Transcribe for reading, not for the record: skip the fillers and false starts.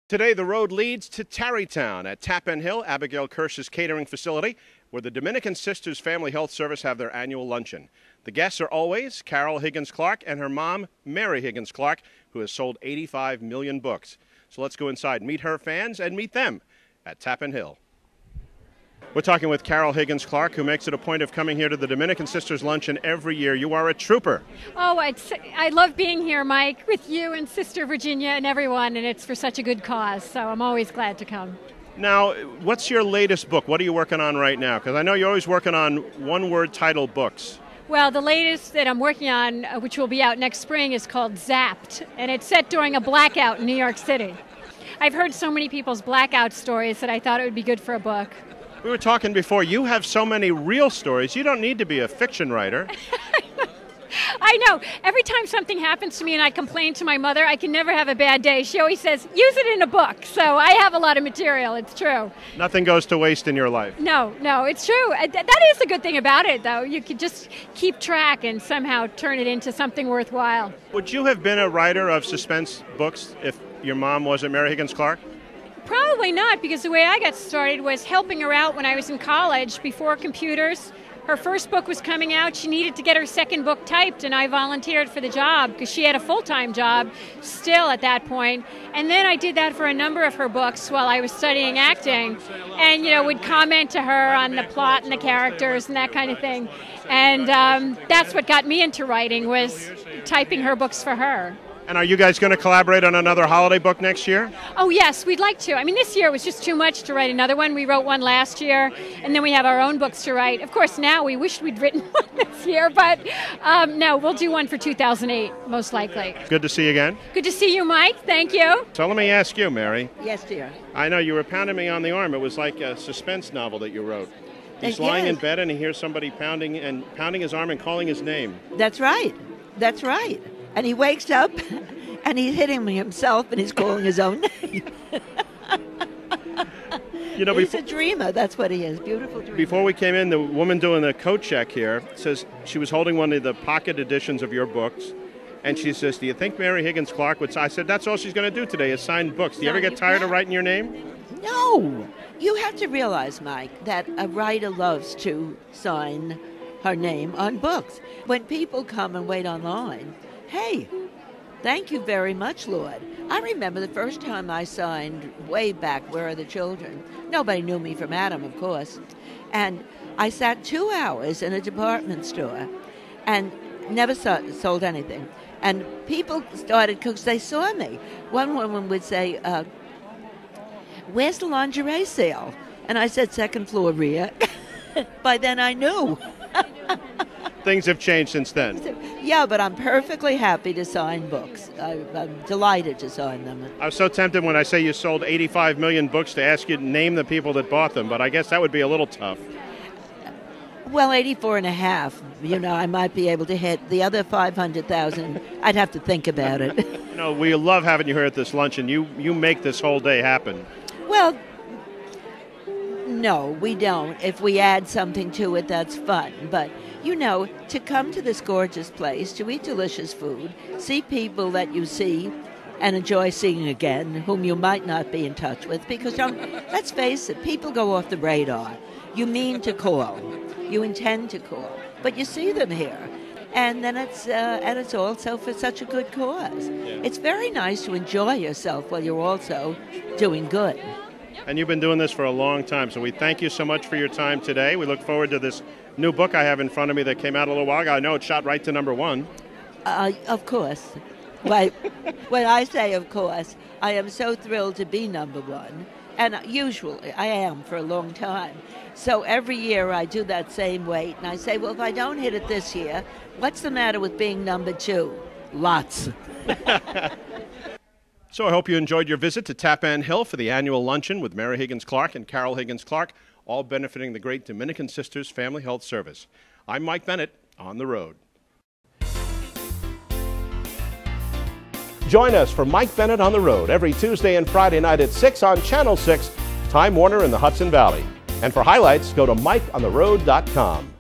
Today, the road leads to Tarrytown at Tappan Hill, Abigail Kirsch's catering facility, where the Dominican Sisters Family Health Service have their annual luncheon. The guests are always Carol Higgins Clark and her mom, Mary Higgins Clark, who has sold 85 million books. So let's go inside, meet her fans, and meet them at Tappan Hill. We're talking with Carol Higgins Clark, who makes it a point of coming here to the Dominican Sisters Luncheon every year. You are a trooper. Oh, I love being here, Mike, with you and Sister Virginia and everyone, and it's for such a good cause, so I'm always glad to come. Now, what's your latest book? What are you working on right now? Because I know you're always working on one-word title books. Well, the latest that I'm working on, which will be out next spring, is called Zapped, and it's set during a blackout in New York City. I've heard so many people's blackout stories that I thought it would be good for a book. We were talking before, you have so many real stories. You don't need to be a fiction writer. I know. Every time something happens to me and I complain to my mother, I can never have a bad day. She always says, use it in a book. So I have a lot of material. It's true. Nothing goes to waste in your life. No, it's true. That is the good thing about it, though. You can just keep track and somehow turn it into something worthwhile. Would you have been a writer of suspense books if your mom wasn't Mary Higgins Clark? Probably not, because the way I got started was helping her out when I was in college before computers. Her first book was coming out. She needed to get her second book typed, and I volunteered for the job because she had a full-time job still at that point. And then I did that for a number of her books while I was studying acting, and would comment to her on the plot and the characters and that kind of thing. And that's what got me into writing, was typing her books for her. And are you guys going to collaborate on another holiday book next year? Oh, yes, we'd like to. I mean, this year was just too much to write another one. We wrote one last year, and then we have our own books to write. Of course, now we wish we'd written one this year, but no, we'll do one for 2008, most likely. Good to see you again. Good to see you, Mike. Thank you. So let me ask you, Mary. Yes, dear. I know you were pounding me on the arm. It was like a suspense novel that you wrote. He's lying in bed, and he hears somebody pounding his arm and calling his name. That's right. That's right. And he wakes up, and he's hitting himself, and he's calling his own name. He's a dreamer. That's what he is. Beautiful dreamer. Before we came in, the woman doing the coat check here says she was holding one of the pocket editions of your books, and she says, "Do you think Mary Higgins Clark would?" I said, "That's all she's going to do today is sign books." Do you ever get tired of writing your name? No. You have to realize, Mike, that a writer loves to sign her name on books. When people come and wait online, hey, thank you very much, Lord. I remember the first time I signed way back, Where Are the Children? Nobody knew me from Adam, of course. And I sat 2 hours in a department store and never sold anything. And people started, because they saw me. One woman would say, where's the lingerie sale? And I said, second floor rear. By then I knew. Things have changed since then. Yeah, but I'm perfectly happy to sign books. I'm delighted to sign them. I was so tempted when I say you sold 85 million books to ask you to name the people that bought them, but I guess that would be a little tough. Well, 84 and a half. I might be able to hit the other 500,000. I'd have to think about it. We love having you here at this luncheon. You make this whole day happen. Well, no, we don't. If we add something to it, that's fun. But, to come to this gorgeous place, to eat delicious food, see people that you see and enjoy seeing again, whom you might not be in touch with, because, let's face it, people go off the radar. You mean to call. You intend to call. But you see them here. And then it's also for such a good cause. Yeah. It's very nice to enjoy yourself while you're also doing good. And you've been doing this for a long time, so we thank you so much for your time today. We look forward to this new book I have in front of me that came out a little while ago. I know it shot right to #1. Of course. When I say of course, I am so thrilled to be #1. And usually I am for a long time. So every year I do that same weight, and I say, well, if I don't hit it this year, what's the matter with being #2? Lots. So I hope you enjoyed your visit to Tappan Hill for the annual luncheon with Mary Higgins Clark and Carol Higgins Clark, all benefiting the great Dominican Sisters Family Health Service. I'm Mike Bennett, on the road. Join us for Mike Bennett on the Road every Tuesday and Friday night at 6 on Channel 6, Time Warner in the Hudson Valley. And for highlights, go to MikeOnTheRoad.com.